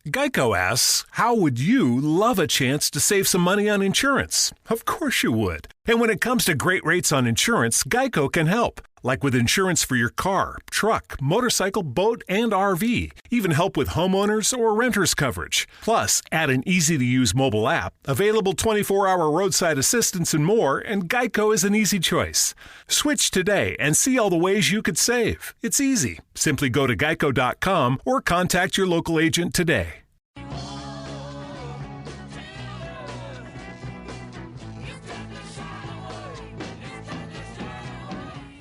Geico asks, how would you love a chance to save some money on insurance? Of course you would. And when it comes to great rates on insurance, Geico can help. Like with insurance for your car, truck, motorcycle, boat, and RV. Even help with homeowners or renters coverage. Plus, add an easy-to-use mobile app, available 24-hour roadside assistance and more, and Geico is an easy choice. Switch today and see all the ways you could save. It's easy. Simply go to geico.com or contact your local agent today.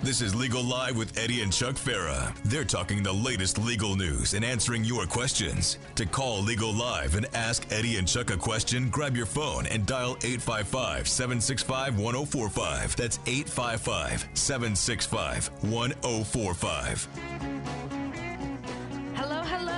This is Legal Live with Eddie and Chuck Farah. They're talking the latest legal news and answering your questions. To call Legal Live and ask Eddie and Chuck a question, grab your phone and dial 855-765-1045. That's 855-765-1045. Hello, hello.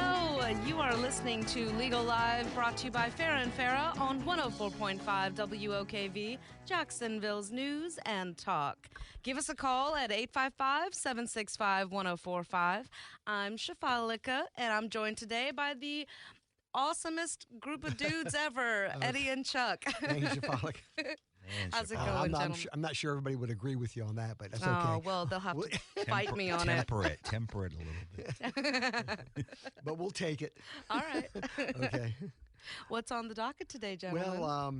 You are listening to Legal Live, brought to you by Farah Farah on 104.5 WOKV, Jacksonville's News and Talk. Give us a call at 855-765-1045. I'm Sheifalika, and I'm joined today by the awesomest group of dudes ever, Eddie and Chuck. Thank you, Sheifalika. How's it going, gentlemen? I'm not sure everybody would agree with you on that, but that's okay. Oh, well, they'll have to fight me on Temper it a little bit. But we'll take it. All right. Okay. What's on the docket today, gentlemen? Well,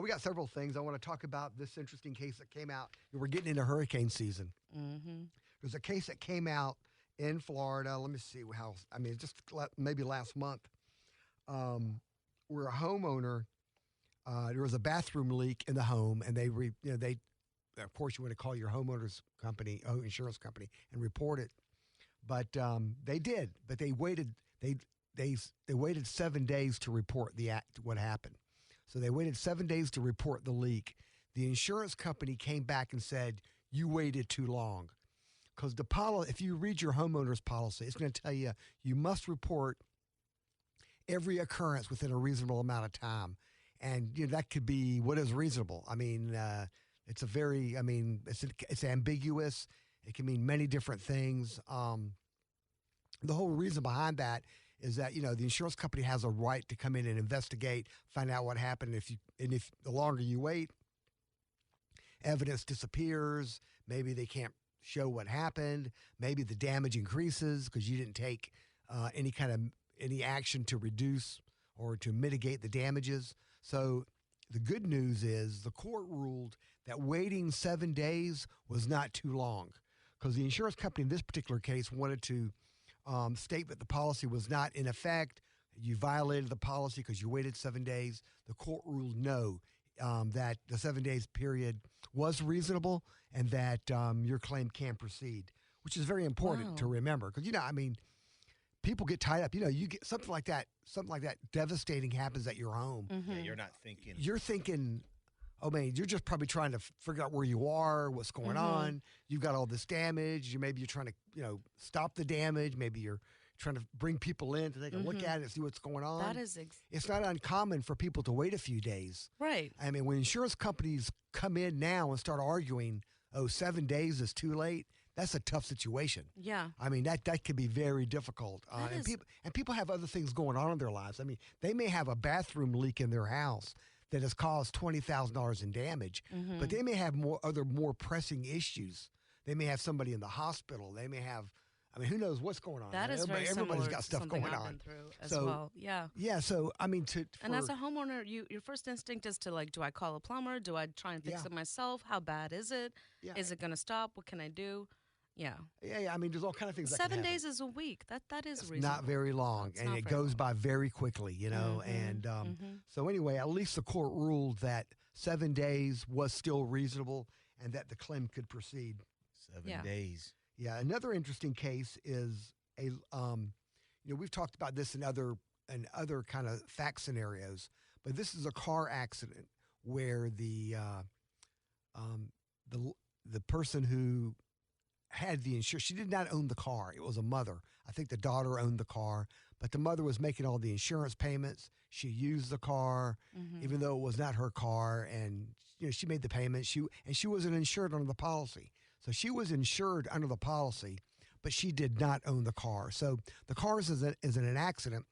we got several things. I want to talk about this interesting case that came out. We're getting into hurricane season. Mm-hmm. There's a case that came out in Florida. Let me see just maybe last month, where a homeowner, there was a bathroom leak in the home, and they of course, you want to call your homeowners company, insurance company, and report it. But they did. But they waited. They waited 7 days to report what happened. So they waited 7 days to report the leak. The insurance company came back and said, you waited too long. Because if you read your homeowner's policy, it's going to tell you you must report every occurrence within a reasonable amount of time. And that could be what is reasonable. I mean, it's ambiguous. It can mean many different things. The whole reason behind that is that, the insurance company has a right to come in and investigate, find out what happened. If the longer you wait, evidence disappears. Maybe they can't show what happened. Maybe the damage increases because you didn't take any action to reduce or to mitigate the damages. So the good news is the court ruled that waiting 7 days was not too long, because the insurance company in this particular case wanted to state that the policy was not in effect. You violated the policy because you waited 7 days. The court ruled no, that the 7 days period was reasonable and that your claim can proceed, which is very important to remember. Because, people get tied up. You get something like that devastating happens at your home. Mm-hmm. Yeah, you're not thinking. You're thinking, oh man, you're just probably trying to figure out where you are, what's going on. You've got all this damage. Maybe you're trying to, stop the damage. Maybe you're trying to bring people in to take a look at it and see what's going on. That is it's not uncommon for people to wait a few days. Right. I mean, when insurance companies come in now and start arguing, 7 days is too late, that's a tough situation. Yeah. I mean, that could be very difficult. And people have other things going on in their lives. I mean, they may have a bathroom leak in their house that has caused $20,000 in damage, but they may have more pressing issues. They may have somebody in the hospital. They may have, who knows what's going on. That is very similar. Everybody's got stuff going on. As well. Yeah. Yeah. So, and as a homeowner, your first instinct is to do I call a plumber? Do I try and fix it myself? How bad is it? Yeah. Is it going to stop? What can I do? Yeah. Yeah. There's all kind of things. 7 days is a week. That is it's reasonable. not very long, and it goes by very quickly, And so anyway, at least the court ruled that 7 days was still reasonable, and that the claim could proceed. 7 days. Yeah. Another interesting case is we've talked about this in other kind of fact scenarios, but this is a car accident where the person who had the insurance, she did not own the car. It was a mother. I think the daughter owned the car, but the mother was making all the insurance payments. She used the car, even though it was not her car, and she made the payment. She wasn't insured under the policy, so she was insured under the policy, but she did not own the car. So the car is in an accident,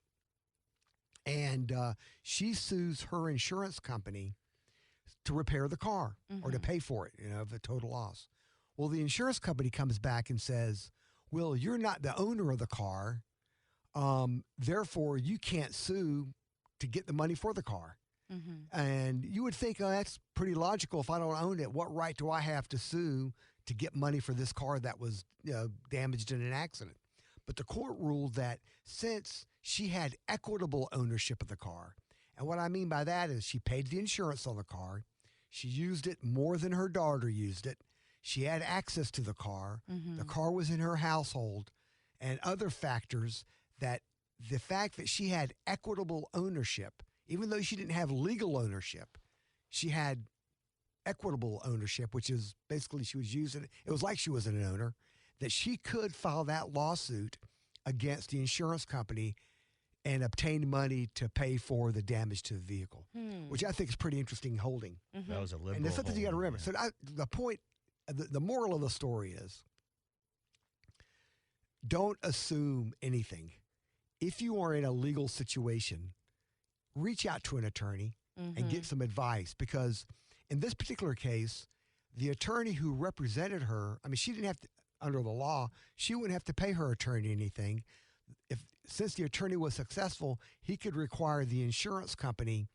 And she sues her insurance company to repair the car or to pay for it, the total loss. Well, the insurance company comes back and says, well, you're not the owner of the car. Therefore, you can't sue to get the money for the car. And you would think, oh, that's pretty logical. If I don't own it, what right do I have to sue to get money for this car that was damaged in an accident? But the court ruled that since she had equitable ownership of the car, and what I mean by that is she paid the insurance on the car, she used it more than her daughter used it, she had access to the car was in her household, and other factors, that the fact that she had equitable ownership, even though she didn't have legal ownership, she had equitable ownership, which is basically she was using it. It was like she was an owner, that she could file that lawsuit against the insurance company and obtain money to pay for the damage to the vehicle, which I think is pretty interesting holding. That was a liberal. And there's something you got to remember. Yeah. So the point, the moral of the story is, don't assume anything. If you are in a legal situation, reach out to an attorney and get some advice, because in this particular case, the attorney who represented her, I mean, she didn't have to, under the law, she wouldn't have to pay her attorney anything. Since the attorney was successful, he could require the insurance company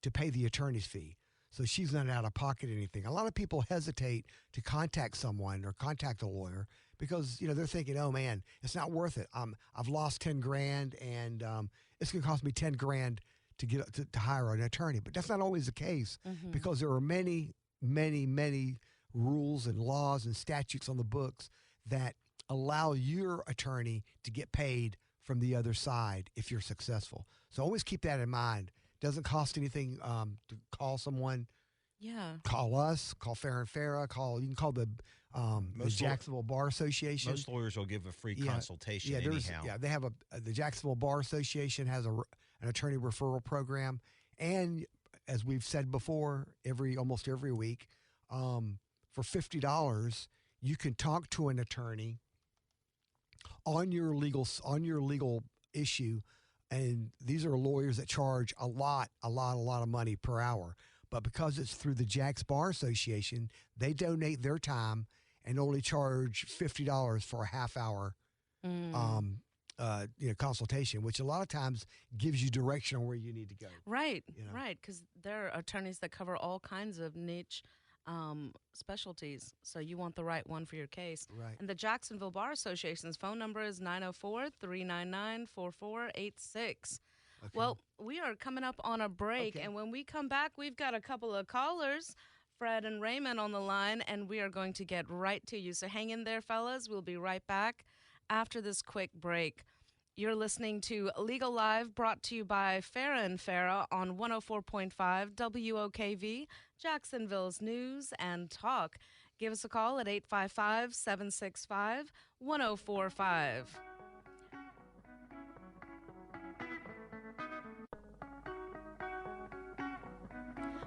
to pay the attorney's fee. So she's not out of pocket anything. A lot of people hesitate to contact someone or contact a lawyer because, they're thinking, oh man, it's not worth it. I've lost 10 grand and it's going to cost me 10 grand to get to hire an attorney. But that's not always the case because there are many, many, many rules and laws and statutes on the books that allow your attorney to get paid from the other side if you're successful. So always keep that in mind. Doesn't cost anything to call someone. Yeah. Call us. Call Farah Farah. You can call the Jacksonville Bar Association. Most lawyers will give a free consultation anyhow. They have the Jacksonville Bar Association has an attorney referral program, and as we've said before, almost every week, for $50, you can talk to an attorney on your legal issue. And these are lawyers that charge a lot of money per hour. But because it's through the Jacks Bar Association, they donate their time and only charge $50 for a half hour consultation, which a lot of times gives you direction on where you need to go. Right, right, because there are attorneys that cover all kinds of niche specialties, so you want the right one for your case. Right. And the Jacksonville Bar Association's phone number is 904-399-4486. Okay. Well, we are coming up on a break, and when we come back, we've got a couple of callers, Fred and Raymond, on the line, and we are going to get right to you. So hang in there, fellas. We'll be right back after this quick break. You're listening to Legal Live, brought to you by Farah and Farah on 104.5 WOKV, Jacksonville's News and Talk. Give us a call at 855-765-1045.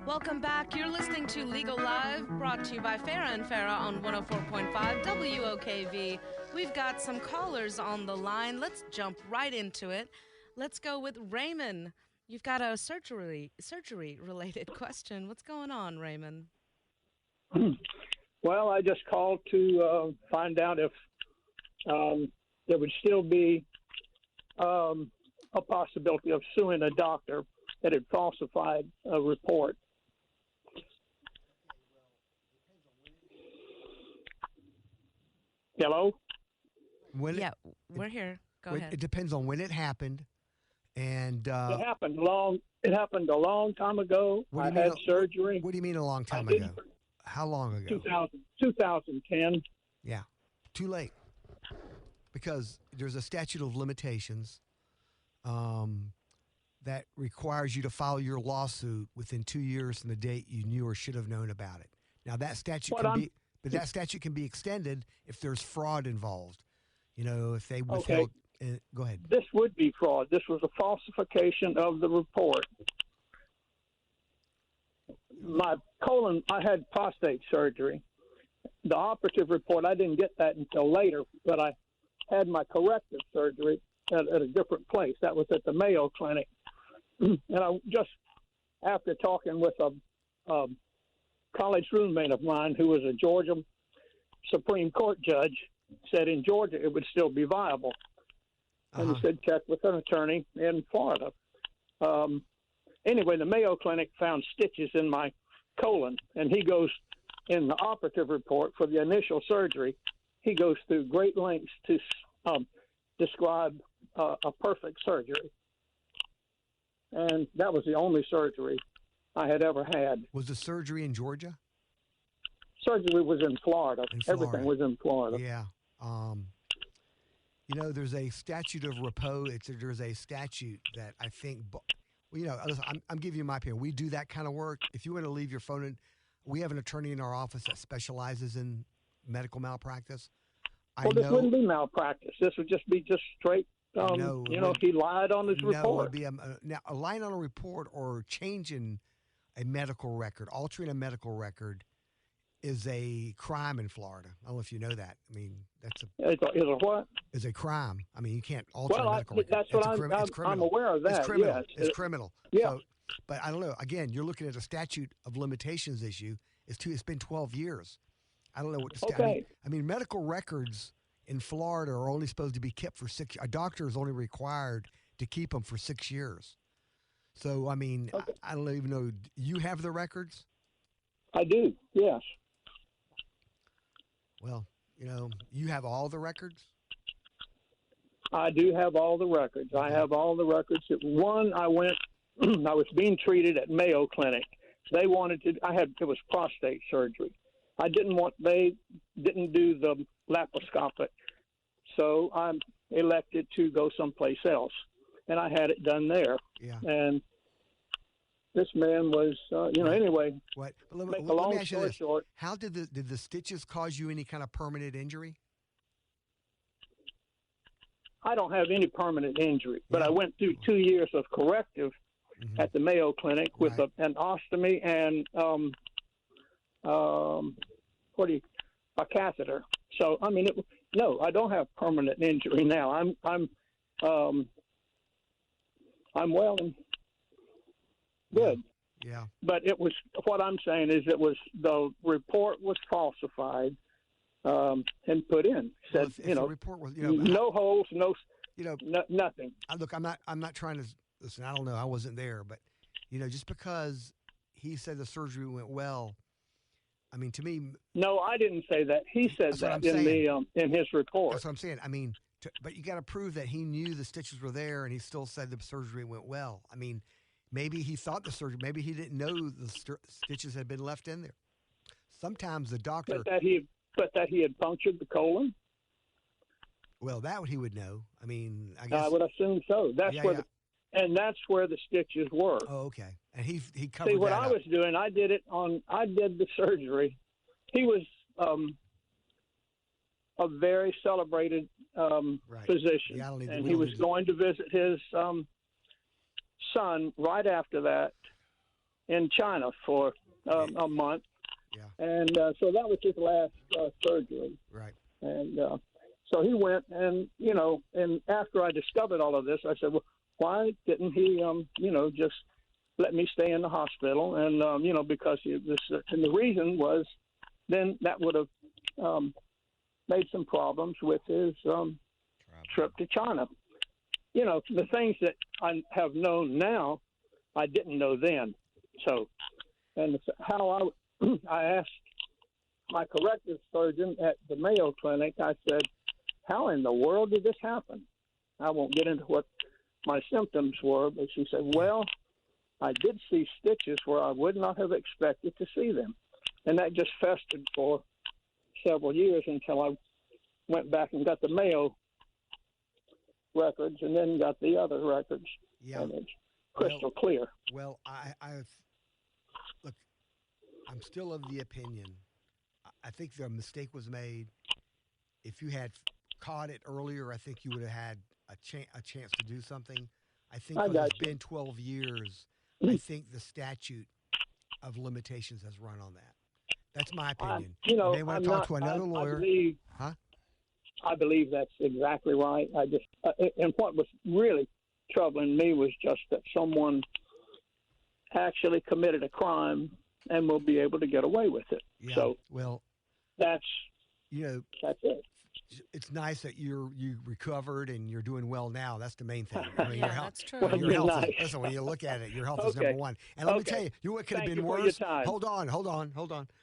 Welcome back. You're listening to Legal Live, brought to you by Farah and Farah on 104.5 WOKV. We've got some callers on the line. Let's jump right into it. Let's go with Raymond. You've got a surgery-related question. What's going on, Raymond? Well, I just called to find out if there would still be a possibility of suing a doctor that had falsified a report. Hello? We're here. Go ahead. It depends on when it happened, and it happened a long time ago. I had surgery. What do you mean a long time ago? How long ago? 2010. Yeah, too late, because there's a statute of limitations that requires you to file your lawsuit within 2 years from the date you knew or should have known about it. Now that statute that statute can be extended if there's fraud involved. If they withheld. Okay. Go ahead. This would be fraud. This was a falsification of the report. My colon, I had prostate surgery. The operative report, I didn't get that until later, but I had my corrective surgery at a different place. That was at the Mayo Clinic. and I just, after talking with a college roommate of mine who was a Georgia Supreme Court judge, said in Georgia it would still be viable. And he said check with an attorney in Florida. Anyway, the Mayo Clinic found stitches in my colon, and he goes in the operative report for the initial surgery. He goes through great lengths to describe a perfect surgery. And that was the only surgery I had ever had. Was the surgery in Georgia? Surgery was in Florida. Everything was in Florida. Yeah. You know, there's a statute of repose. There's a statute that I think, well, you know, listen, I'm giving you my opinion. We do that kind of work. If you want to leave your phone in, we have an attorney in our office that specializes in medical malpractice. This wouldn't be malpractice. This would just be straight, he lied on his report. No, it would be a lying on a report or changing a medical record, altering a medical record is a crime in Florida. I don't know if you know that. I mean, that's is a what? Is a crime. I mean, you can't alter a medical record. That's what I'm aware of that. It's criminal. Yes. It's criminal. Yeah. So, but I don't know. Again, you're looking at a statute of limitations issue. It's been 12 years. I don't know what to okay. I mean, medical records in Florida are only supposed to be kept for 6 years. A doctor is only required to keep them for 6 years. So, I mean, okay. I don't even know. You have the records? I do, yes. Well, you know, you have all the records? I do have all the records. Okay. I have all the records. One, I went, I was being treated at Mayo Clinic. They wanted to, it was prostate surgery. They didn't do the laparoscopic. So I elected to go someplace else. And I had it done there. Yeah. And this man was, anyway. What? Let me ask you this. Short. How did the stitches cause you any kind of permanent injury? I don't have any permanent injury, but I went through 2 years of corrective at the Mayo Clinic with an ostomy and a catheter. So I mean, no, I don't have permanent injury now. I'm well and good. Yeah. But it was, what I'm saying is the report was falsified and put in. Said, the report was, no holes, nothing. Look, I'm not trying to, listen, I don't know. I wasn't there, but, just because he said the surgery went well, I mean, to me. No, I didn't say that. He said that in his report. That's what I'm saying. I mean, but you got to prove that he knew the stitches were there and he still said the surgery went well. I mean, maybe he thought the surgery, maybe he didn't know the stitches had been left in there. Sometimes the doctor. But that he had punctured the colon? Well, that he would know. I mean, I guess. I would assume so. That's where the stitches were. Oh, okay. And he covered See, what that I up. was doing, I did the surgery. He was a very celebrated physician. Yeah, and he was going to visit his son right after that in China for a month. Yeah. And so that was his last surgery. Right. And so he went, and and after I discovered all of this, I said, well, why didn't he, just let me stay in the hospital? And because and the reason was, then that would have made some problems with his trip to China. The things that I have known now, I didn't know then. So, and how I asked my corrective surgeon at the Mayo Clinic, I said, how in the world did this happen? I won't get into what my symptoms were, but she said, well, I did see stitches where I would not have expected to see them. And that just festered for several years until I went back and got the Mayo records and then got the other records. Yeah. And it's crystal clear. Well, look, I'm still of the opinion. I think the mistake was made. If you had caught it earlier, I think you would have had a chance to do something. I think it's been 12 years. I think the statute of limitations has run on that. That's my opinion. You may want to talk to another lawyer. I believe that's exactly right. And what was really troubling me was just that someone actually committed a crime and will be able to get away with it. Yeah. So well, that's that's it. It's nice that you recovered and you're doing well now. That's the main thing. I mean, your health. That's true. Well, Your health nice. listen, when you look at it, your health is Okay. number one. And let me tell you, what could have Thank been you for your worse? time. Hold on.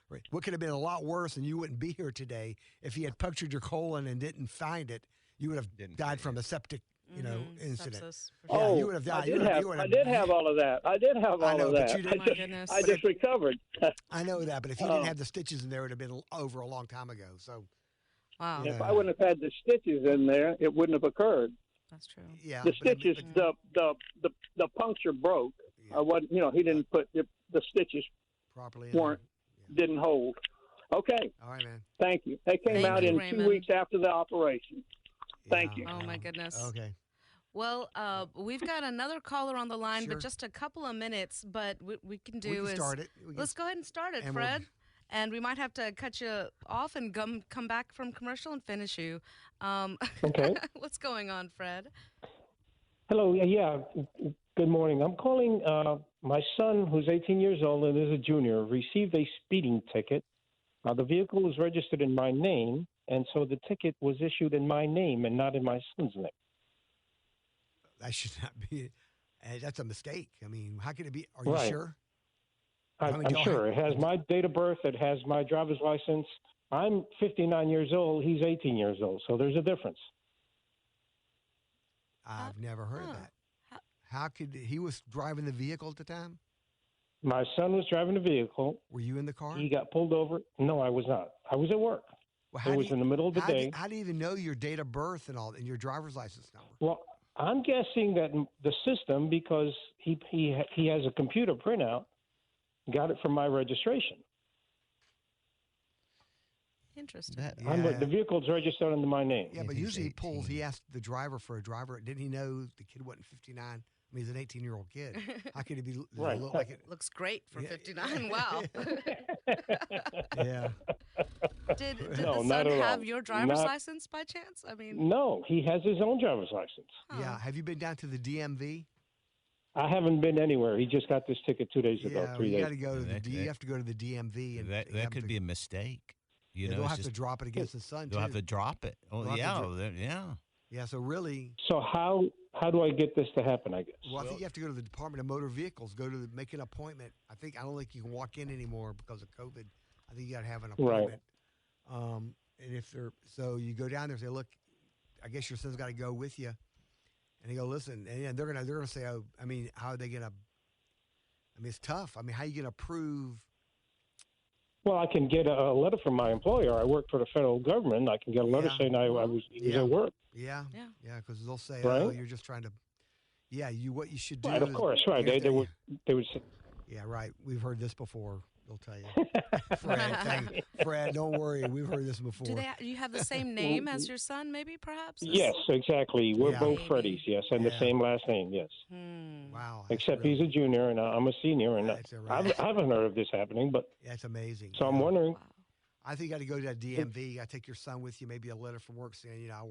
Right. What could have been a lot worse, and you wouldn't be here today if he had punctured your colon and didn't find it. You would have died from a septic, incident. Sepsis, for Yeah, sure. you would have died. I did have all of that. I did have all know, of but that. you didn't- My goodness. I just recovered. I know that, but if you didn't have the stitches in there, it would have been over a long time ago. So, Wow. If I wouldn't have had the stitches in there, it wouldn't have occurred. That's true. yeah. The but I mean- stitches, the puncture broke. Yeah. I wasn't, he didn't put the stitches properly in weren't didn't hold. Okay, there. All right, man. thank you. They came Thank out you, in Raymond. 2 weeks after the operation. Thank you. Oh, my goodness. Okay. Well, we've got another caller on the line, Sure. but just a couple of minutes. But what we can do We can is start it. let's go ahead and start it, and we'll- Fred. And we might have to cut you off and come back from commercial and finish you. Okay. What's going on, Fred? Hello. Yeah. Good morning. I'm calling. My son, who's 18 years old and is a junior, received a speeding ticket. The vehicle was registered in my name, and so the ticket was issued in my name and not in my son's name. That should not be. That's a mistake. I mean, how could it be? Are you Right. sure? I'm sure. It has my date of birth. It has my driver's license. I'm 59 years old. He's 18 years old. So there's a difference. I've never heard of that. How could he was driving the vehicle at the time? My son was driving the vehicle. Were you in the car? He got pulled over. No, I was not. I was at work. Well, It was in the middle of the day. How do you even know your date of birth and all, and your driver's license number? Well, I'm guessing that the system, because he has a computer printout, got it from my registration. Interesting. The vehicle's registered under my name. Yeah, but usually he asked the driver for a driver. Didn't he know the kid wasn't 59? I mean, he's an 18-year-old kid. How could he be Right. look like it? Looks great for 59. Wow. Yeah. Did No, the not son at all. have your driver's Not- license by chance? I mean, No, he has his own driver's license. Yeah. Have you been down to the DMV? I haven't been anywhere. He just got this ticket 2 days ago, Yeah, 3 you days. got to go to the you have to go to the DMV, and That could be a mistake. You know, they'll it's have to just- drop it against the son They'll too. have to drop it. Oh, They'll have to yeah. Yeah, so really, So how do I get this to happen, I guess? well, I think you have to go to the Department of Motor Vehicles, make an appointment. I don't think you can walk in anymore because of COVID. I think you got to have an appointment. And so you go down there and say, look, I guess your son's got to go with you. And they go, listen, and they're gonna say, oh, I mean, how are they gonna? I mean, it's tough. I mean, how are you gonna prove? Well, I can get a letter from my employer. I work for the federal government. I can get a letter saying he was at work. Yeah, because they'll say, Right? oh, you're just trying to. Yeah, what you should do. Right, of course, right. They would. Yeah, right. We've heard this before. They'll tell you, Fred, don't worry. We've heard this before. do you have the same name as your son? Maybe, perhaps. Yes, exactly. We're both Maybe. Freddies. Yes, and the same last name. Yes. Wow. that's Except really- he's a junior and I'm a senior, and That's I haven't heard of this happening. But That's amazing. so I'm wondering. I think you got to go to that DMV. You got to take your son with you. Maybe a letter from work saying, I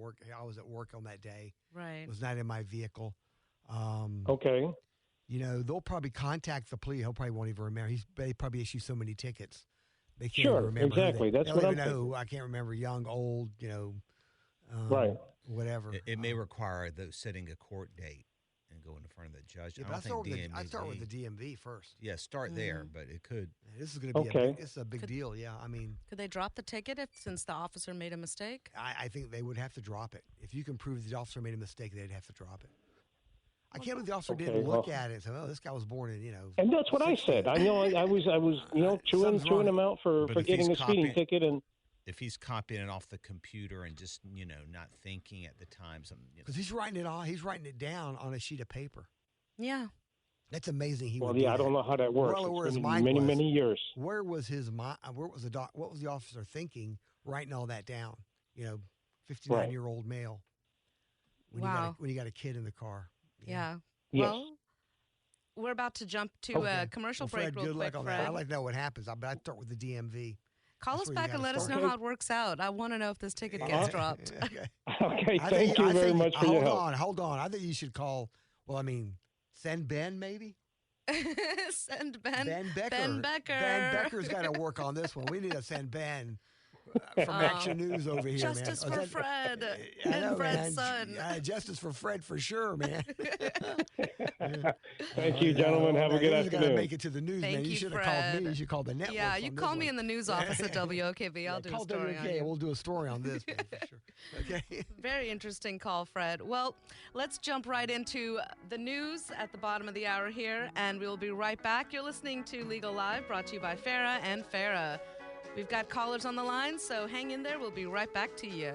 was at work on that day. Right. Was not in my vehicle. Okay. They'll probably contact the police. He'll probably won't even remember. They probably issue so many tickets. They can't Sure, even remember. who exactly. They, That's they what don't I'm even know. thinking. I can't remember. Young, old. Right. Whatever. It may require setting a court date and going in front of the judge. Yeah, I but don't think DMV. I'd start with the DMV first. Yeah, start there, but it could. This is going to be Okay. this is a big deal. Yeah, I mean, Could they drop the ticket since the officer made a mistake? I think they would have to drop it. If you can prove the officer made a mistake, they'd have to drop it. I can't believe the officer didn't look at it and say, "Oh, this guy was born in And that's what I said. I know I was Something's chewing wrong. him out for But if getting he's a speeding copying- ticket, and If he's copying it off the computer and just not thinking at the time, something. because he's writing it all. He's writing it down on a sheet of paper. Yeah. That's amazing. well, yeah, I don't know how that works. Well, where It's his been mind many, was. many years. Where was his mind? What was the officer thinking? Writing all that down. 59-year-old male. When you got a kid in the car. Yeah. Yes. Well, we're about to jump to a commercial Fred, break real good quick, luck on Fred. that. I'd like to know what happens. But I'd start with the DMV. Call That's us where you back and gotta let us start. know how it works out. I want to know if this ticket gets dropped. Okay. Okay, I thank think- you I very think- much for your help. Hold on. I think you should call Well, I mean, send Ben maybe. Send Ben. Ben Becker. Ben Becker. Ben Becker's got to work on this one. We need to send Ben from Action News over here, Justice man. for Fred I and know, Fred's man. son. Justice for Fred for sure, man. Thank you, gentlemen. Have a good He's got to afternoon. make it to the news, Thank man. You you, should have called Fred. me. You should call the network. Yeah, you call me in the news office at WOKV. I'll do a call story on WK. you. We'll do a story on this, man, for sure. Okay. Very interesting call, Fred. Well, let's jump right into the news at the bottom of the hour here, and we'll be right back. You're listening to Legal Live, brought to you by Farah and Farah. We've got callers on the line, so hang in there. We'll be right back to you.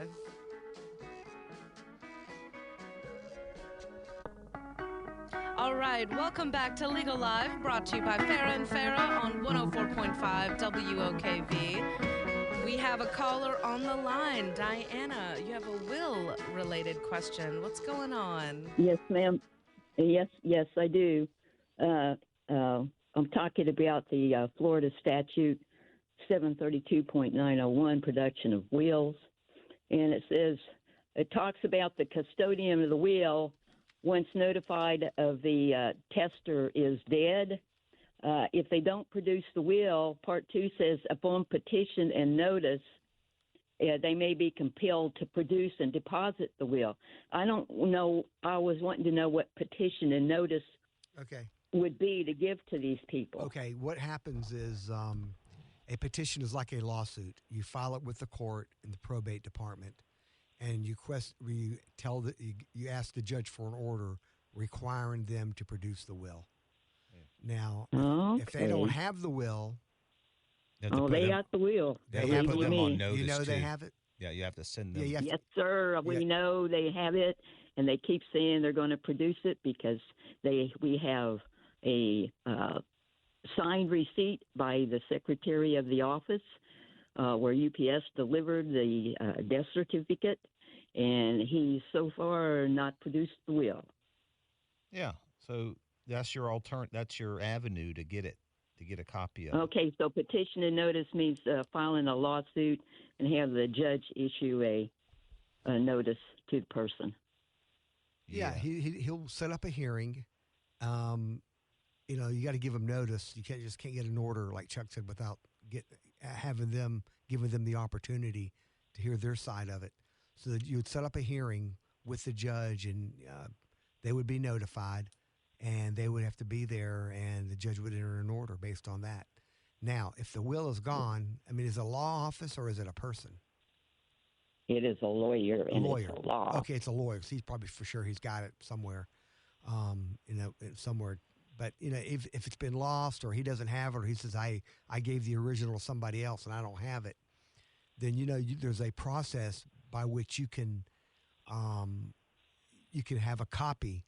All right, welcome back to Legal Live, brought to you by Farah and Farah on 104.5 WOKV. We have a caller on the line. Diana, you have a will-related question. What's going on? Yes, ma'am. Yes, I do. I'm talking about the Florida statute 732.901, production of wills. And it talks about the custodian of the will, once notified of the tester is dead. If they don't produce the will, Part 2 says, upon petition and notice, they may be compelled to produce and deposit the will. I don't know. I was wanting to know what petition and notice would be to give to these people. Okay, what happens is a petition is like a lawsuit. You file it with the court in the probate department, and you ask the judge for an order requiring them to produce the will. Now, if they don't have the will, they got the will. They have to put them on notice. You know they too. have it. Yeah, you have to send them. Yes, sir. We know they have it, and they keep saying they're going to produce it because we have a signed receipt by the secretary of the office where UPS delivered the death certificate, and he's so far not produced the will. Yeah, so that's your That's your avenue to get it, to get a copy of it. Okay, so petition and notice means filing a lawsuit and have the judge issue a notice to the person. Yeah, he'll set up a hearing. You got to give them notice. You can't get an order, like Chuck said, without giving them the opportunity to hear their side of it. So that you would set up a hearing with the judge, and they would be notified, and they would have to be there, and the judge would enter an order based on that. Now, if the will is gone, I mean, is it a law office or is it a person? It is a lawyer. A lawyer. It's a law. Okay, it's a lawyer. So he's probably for sure he's got it somewhere, somewhere. But if it's been lost or he doesn't have it, or he says I gave the original to somebody else and I don't have it, then there's a process by which you can have a copy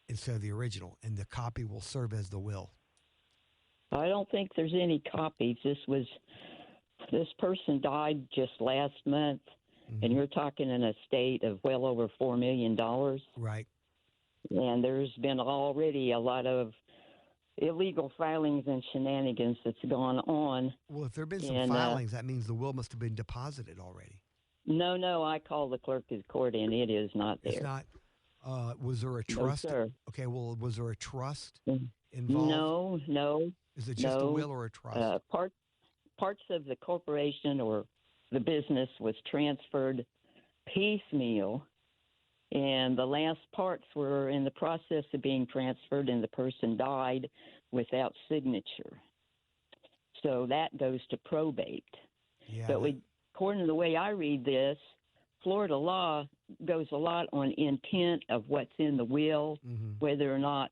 instead of the original, and the copy will serve as the will. I don't think there's any copies. This person died just last month, and you're talking an estate of well over $4 million. Right. And there's been already a lot of illegal filings and shenanigans that's gone on. Well, if there have been some filings, that means the will must have been deposited already. No, I called the clerk of the court, and it is not there. It's not. Was there a trust? No, sir. Okay, well, was there a trust involved? No. Is it just a will or a trust? Parts of the corporation or the business was transferred piecemeal, and the last parts were in the process of being transferred, and the person died without signature. So that goes to probate. Yeah. But according to the way I read this, Florida law goes a lot on intent of what's in the will, whether or not,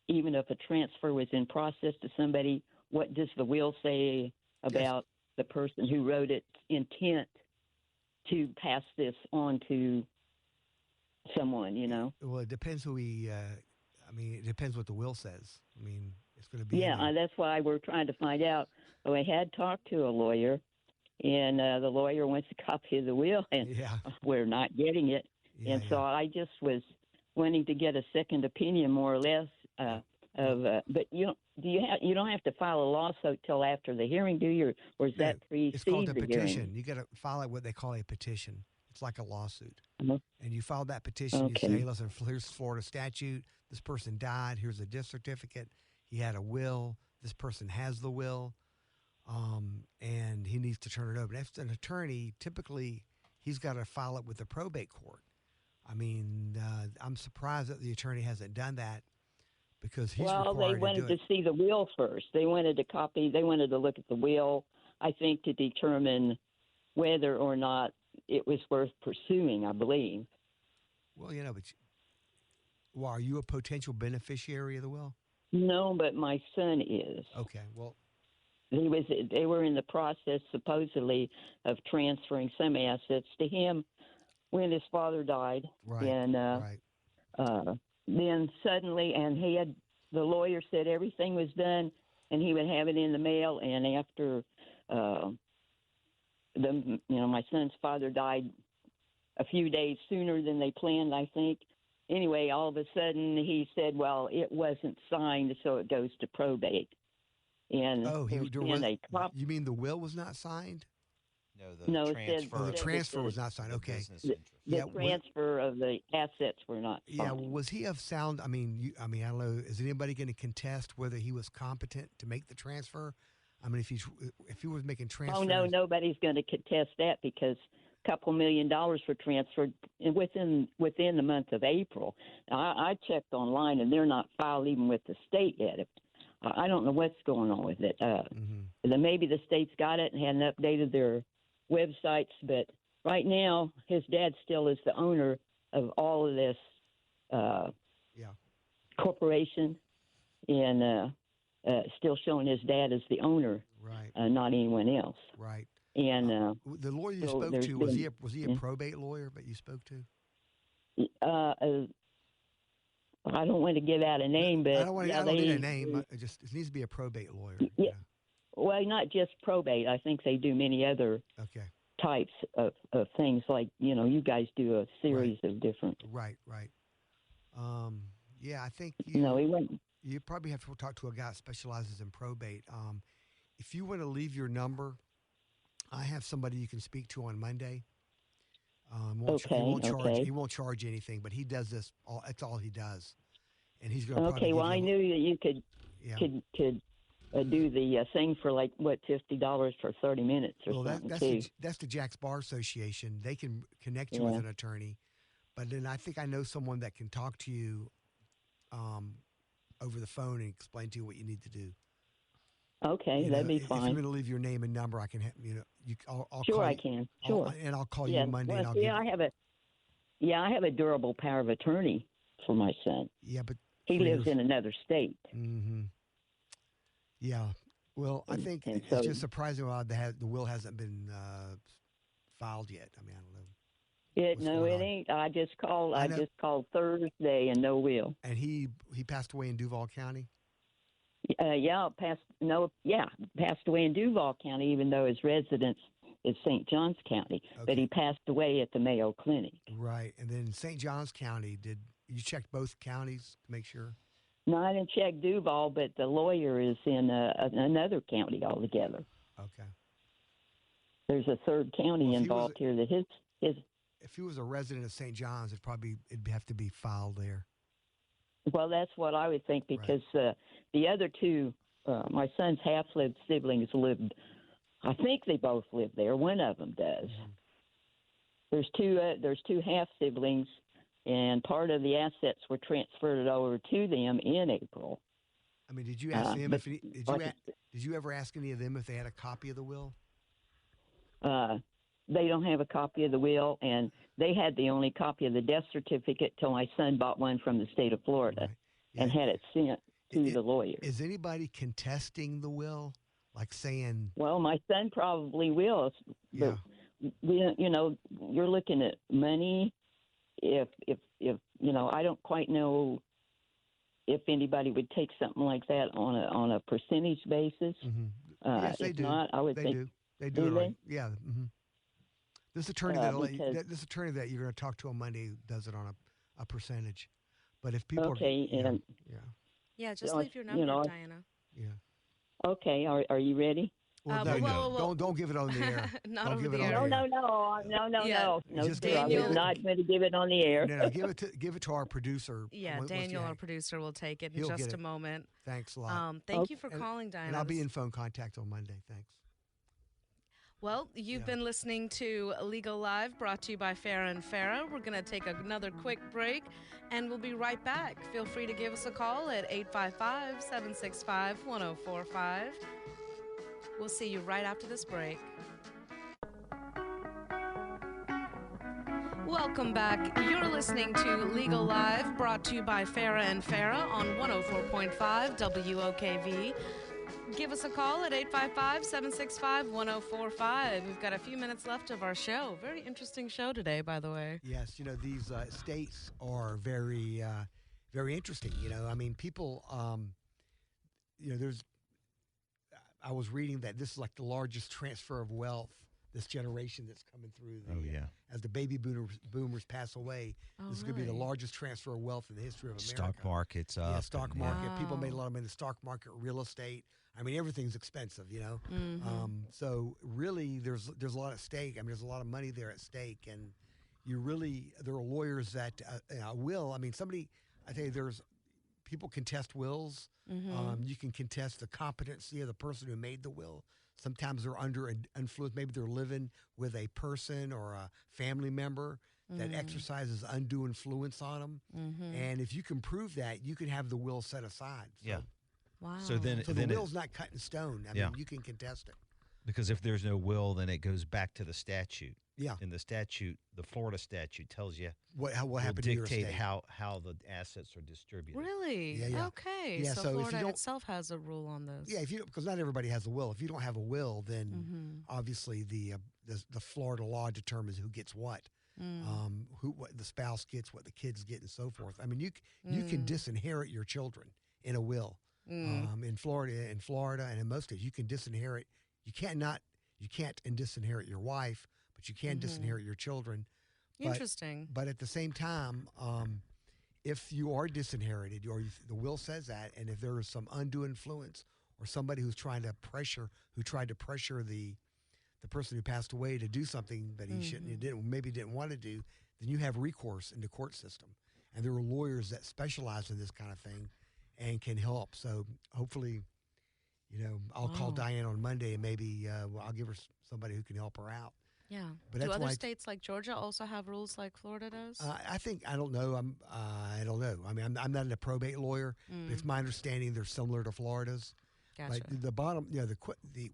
even if a transfer was in process to somebody, what does the will say about the person who wrote it, intent to pass this on to someone, Well, it depends who it depends what the will says. I mean, it's going to be. Yeah, that's why we're trying to find out. Well, I had talked to a lawyer, and the lawyer wants a copy of the will, and we're not getting it. So I just was wanting to get a second opinion, more or less. But you don't have to file a lawsuit till after the hearing, do you? Or is that precede It's called a the petition. hearing? You got to file what they call a petition. It's like a lawsuit. Mhm. And you file that petition. Okay. You say, listen, here's Florida statute. This person died. Here's a death certificate. He had a will. This person has the will. And he needs to turn it over. That's an attorney. Typically, he's got to file it with the probate court. I mean, I'm surprised that the attorney hasn't done that because he's Well, they required wanted to to see the will first. They wanted to look at the will, I think, to determine whether or not it was worth pursuing, I believe. Well, well, are you a potential beneficiary of the will? No, but my son is. Okay, well. They were in the process, supposedly, of transferring some assets to him when his father died. Right, and right. then suddenly, and the lawyer said everything was done, and he would have it in the mail. And after my son's father died a few days sooner than they planned, I think. Anyway, all of a sudden he said, "Well, it wasn't signed, so it goes to probate." And you mean the will was not signed? No, the transfer. The transfer was not signed. Okay. The transfer of the assets were not signed. Yeah, was he of sound? I mean, I don't know. Is anybody going to contest whether he was competent to make the transfer? I mean, if he was making transfers. Oh no, nobody's going to contest that because a couple $1 million were transferred within the month of April. Now, I checked online, and they're not filed even with the state yet. I don't know what's going on with it. Then maybe the state's got it and hadn't updated their websites. But right now, his dad still is the owner of all of this corporation, and still showing his dad as the owner, right? Not anyone else, right? And the lawyer you spoke to, was he a probate lawyer that you spoke to? I don't want to give out a name, but I don't need a name. It needs to be a probate lawyer. Yeah. Well, not just probate. I think they do many other types of things. Like you guys do a series of different. Right. Yeah, I think you probably have to talk to a guy that specializes in probate. If you want to leave your number, I have somebody you can speak to on Monday. He won't charge anything, but he does this. That's all he does, and he's going to. Okay, well, I knew that you could do the thing for like $50 for 30 minutes or something. That's the Jack's Bar Association. They can connect you with an attorney, but then I think I know someone that can talk to you over the phone and explain to you what you need to do. Okay, that'd be fine. If you're going to leave your name and number, I can. I'll sure, call I can. Sure, and I'll call you Monday. Well, and I have a durable power of attorney for my son. Yeah, but he lives in another state. Mm-hmm. Yeah. Well, I think it's just surprising why the will hasn't been filed yet. I mean, I don't know. It ain't. I just called Thursday and no will. And he passed away in Duval County. Passed away in Duval County, even though his residence is St. Johns County. Okay. But he passed away at the Mayo Clinic. Right. And then St. Johns County, did you check both counties to make sure? No, I didn't check Duval, but the lawyer is in another county altogether. Okay. There's a third county involved here that his. If he was a resident of St. Johns, it'd have to be filed there. Well, that's what I would think because the other two, my son's half-lived siblings lived. I think they both live there. One of them does. Mm-hmm. There's two half siblings, and part of the assets were transferred over to them in April. I mean, did you ask them did you ever ask any of them if they had a copy of the will? They don't have a copy of the will, and they had the only copy of the death certificate till my son bought one from the state of Florida and had it sent to the lawyer. Is anybody contesting the will, like saying? Well, my son probably will. But you're looking at money. If I don't quite know if anybody would take something like that on a percentage basis. Mm-hmm. Yes, they do. Not, I would think they do it right. Yeah. Mm-hmm. This attorney that you're going to talk to on Monday does it on a percentage. But if people just leave your number, Diana. Yeah. Okay, are you ready? Well, well, no, well, well, don't give it on the air. Not don't over give the it air. on the air. No, Just sir. I Daniel- was not going to give it on the air. No, give it to our producer. Yeah, Once Daniel, you- our producer, will take it in He'll just get a it. moment. Thanks a lot. Thank you for And- calling, Diana. and I'll be This- in phone contact on Monday. Thanks. Well, you've been listening to Legal Live, brought to you by Farah and Farah. We're going to take another quick break, and we'll be right back. Feel free to give us a call at 855-765-1045. We'll see you right after this break. Welcome back. You're listening to Legal Live, brought to you by Farah and Farah on 104.5 WOKV. Give us a call at 855-765-1045. We've got a few minutes left of our show. Very interesting show today, by the way. Yes, these states are very, very interesting. I mean, people, I was reading that this is like the largest transfer of wealth, this generation that's coming through. As the baby boomers pass away, this is going to be the largest transfer of wealth in the history of America. Stock market's up. Yeah, stock market. Wow. People made a lot of money in the stock market, real estate. I mean, everything's expensive, So really, there's a lot at stake. I mean, there's a lot of money there at stake, and there are lawyers that will. I mean, I tell you, people contest wills. You can contest the competency of the person who made the will. Sometimes they're under influence. Maybe they're living with a person or a family member that exercises undue influence on them. And if you can prove that, you can have the will set aside. So, Yeah. Wow. So the will's not cut in stone. I mean, you can contest it. Because if there's no will, then it goes back to the statute. Yeah. In the statute, the Florida statute tells you what happened to your dictate estate. how the assets are distributed. Really? Yeah. Okay. Yeah, So so if you Florida don't- itself has a rule on this. Yeah, because not everybody has a will. If you don't have a will, then obviously the Florida law determines who gets what, what the spouse gets, what the kids get, and so forth. I mean, you can disinherit your children in a will. In Florida, and in most states, you can disinherit. You can't disinherit your wife, but you can disinherit your children. Interesting. But at the same time, if you are disinherited, or the will says that, and if there is some undue influence or somebody who tried to pressure the person who passed away to do something that he shouldn't, didn't want to do, then you have recourse in the court system, and there are lawyers that specialize in this kind of thing and can help. So hopefully, I'll call Diane on Monday, and maybe I'll give her somebody who can help her out. Yeah. But Do that's other why states like Georgia also have rules like Florida does? I don't know. I don't know. I mean, I'm not a probate lawyer, but it's my understanding they're similar to Florida's. Gotcha. But the bottom,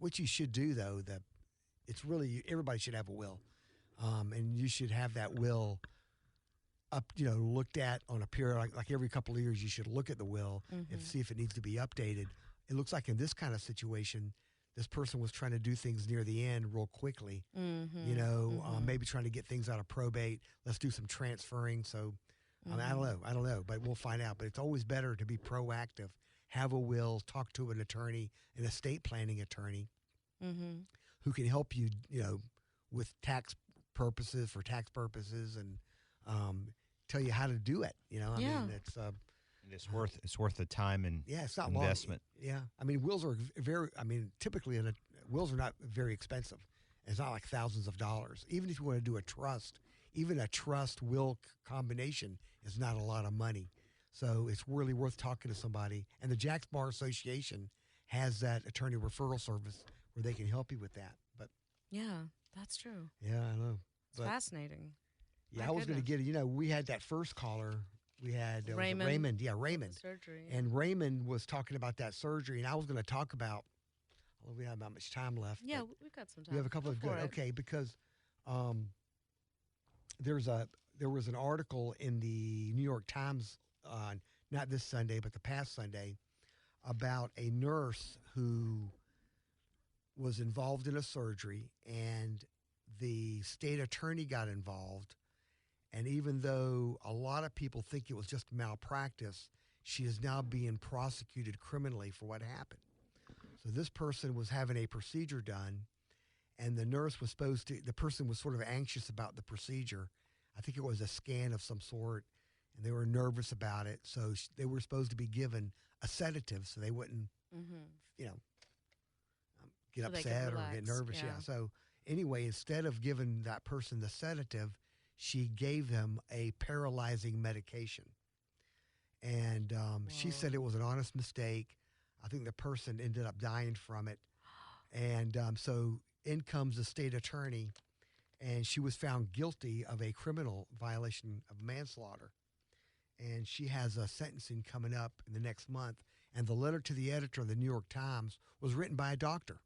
what you should do though, it's really everybody should have a will, and you should have that will looked at on a period like every couple of years. You should look at the will and see if it needs to be updated. It looks like in this kind of situation, this person was trying to do things near the end real quickly. Maybe trying to get things out of probate. Let's do some transferring. So I mean, I don't know, but we'll find out. But it's always better to be proactive. Have a will. Talk to an attorney, an estate planning attorney, who can help you, with tax purposes, and tell you how to do it. I mean, It's worth the time and it's not investment. Long. Yeah, I mean, wills are typically wills are not very expensive. It's not like thousands of dollars. Even if you want to do a trust, even a trust will combination is not a lot of money. So it's really worth talking to somebody. And the Jacks Bar Association has that attorney referral service where they can help you with that. But yeah, that's true. yeah, I know. It's fascinating. Yeah, My I was going to goodness. get it. We had that first caller. We had Raymond. Raymond. Yeah, Raymond. Surgery. And Raymond was talking about that surgery, and I was going to talk about. Well, we don't have that much time left. Yeah, but we've got some time. we have a couple Go of good. for it. Okay, because there was an article in the New York Times on not this Sunday, but the past Sunday, about a nurse who was involved in a surgery, and the state attorney got involved. And even though a lot of people think it was just malpractice, she is now being prosecuted criminally for what happened. So this person was having a procedure done, and the person was sort of anxious about the procedure. I think it was a scan of some sort, and they were nervous about it. So they were supposed to be given a sedative so they wouldn't, get So they can upset or relax, get nervous. yeah. Yeah. So anyway, instead of giving that person the sedative, she gave them a paralyzing medication. And she said it was an honest mistake. I think the person ended up dying from it. And so in comes the state attorney, and she was found guilty of a criminal violation of manslaughter. And she has a sentencing coming up in the next month. And the letter to the editor of the New York Times was written by a doctor.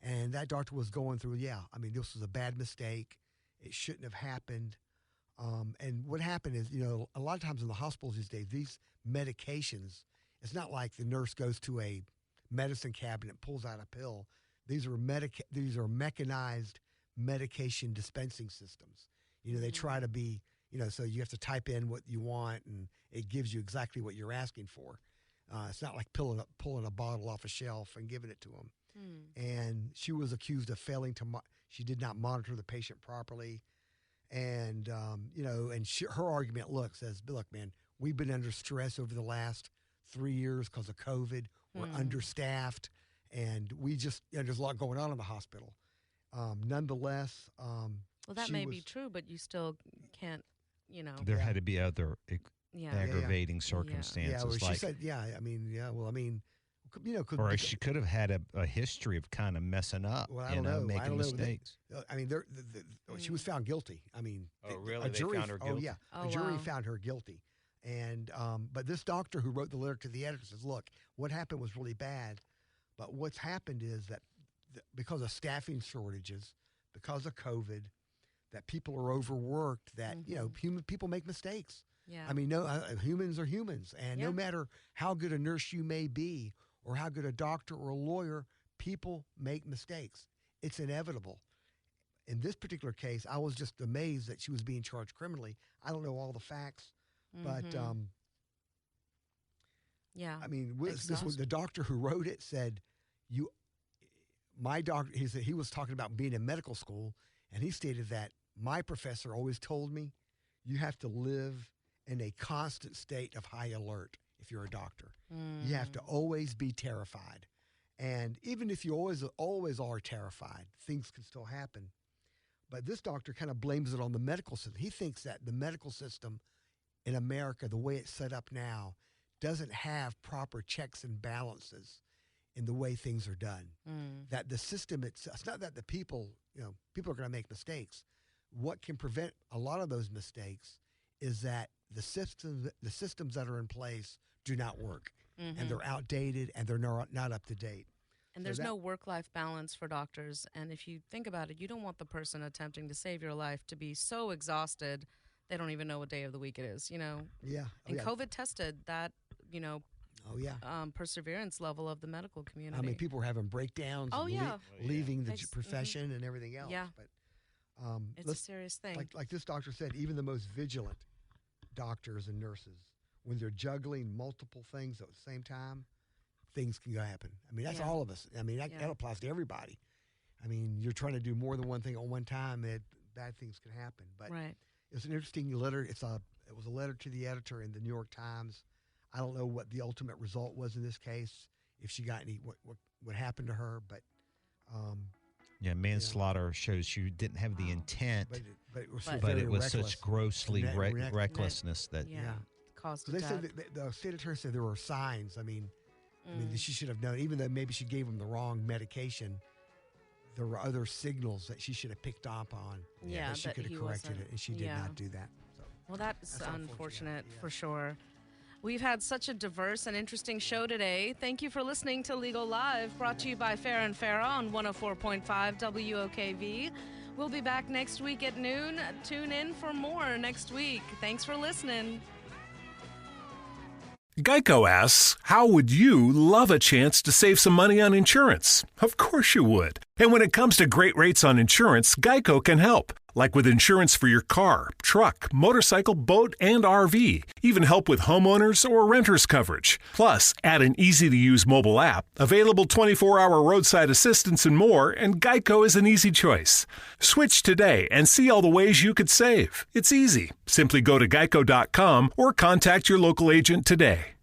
And that doctor was going through, this was a bad mistake. It shouldn't have happened. And what happened is, a lot of times in the hospitals these days, these medications, it's not like the nurse goes to a medicine cabinet, pulls out a pill. These are mechanized medication dispensing systems. They try to be, so you have to type in what you want, and it gives you exactly what you're asking for. It's not like pulling a bottle off a shelf and giving it to them. And she was accused of failing she did not monitor the patient properly. And, her argument says, look, man, we've been under stress over the last 3 years because of COVID. We're understaffed, and there's a lot going on in the hospital. Nonetheless, well, that may be true, but you still can't, There had to be other aggravating circumstances. Yeah, well, she said, or she could have had a history of kind of messing up, making mistakes. She was found guilty. Really? They found her guilty? The jury found her guilty. And but this doctor who wrote the letter to the editor says, look, what happened was really bad, but what's happened is that because of staffing shortages, because of COVID, that people are overworked, that, people make mistakes. Yeah. Humans are humans. And no matter how good a nurse you may be or how good a doctor or a lawyer, people make mistakes. It's inevitable. In this particular case, I was just amazed that she was being charged criminally. I don't know all the facts, but this was the doctor who wrote it said, he was talking about being in medical school, and he stated that my professor always told me you have to live in a constant state of high alert if you're a doctor. You have to always be terrified. And even if you always are terrified, things can still happen. But this doctor kind of blames it on the medical system. He thinks that the medical system in America, the way it's set up now, doesn't have proper checks and balances in the way things are done. That the system it's not that the people are going to make mistakes. What can prevent a lot of those mistakes is that the systems that are in place do not work, and they're outdated, and they're not up to date. And there's no work-life balance for doctors. And if you think about it, you don't want the person attempting to save your life to be so exhausted they don't even know what day of the week it is, Yeah. And COVID tested that, perseverance level of the medical community. People were having breakdowns, leaving the profession and everything else. Yeah. But it's a serious thing. Like this doctor said, even the most vigilant doctors and nurses, when they're juggling multiple things at the same time, things can happen. That's all of us. That applies to everybody. You're trying to do more than one thing at one time, bad things can happen. But it's an interesting letter. It was a letter to the editor in the New York Times. I don't know what the ultimate result was in this case, if she got what happened to her, but manslaughter shows you didn't have the intent, but it was such grossly recklessness that caused death. They said the state attorney said there were signs. She should have known, even though maybe she gave him the wrong medication. There were other signals that she should have picked up on. That she could have corrected it, and she did not do that. So, well, that's unfortunate for sure. We've had such a diverse and interesting show today. Thank you for listening to Legal Live, brought to you by Farah Farah on 104.5 WOKV. We'll be back next week at noon. Tune in for more next week. Thanks for listening. Geico asks, how would you love a chance to save some money on insurance? Of course you would. And when it comes to great rates on insurance, Geico can help. Like with insurance for your car, truck, motorcycle, boat, and RV. Even help with homeowners or renters coverage. Plus, add an easy-to-use mobile app, available 24-hour roadside assistance and more, and Geico is an easy choice. Switch today and see all the ways you could save. It's easy. Simply go to geico.com or contact your local agent today.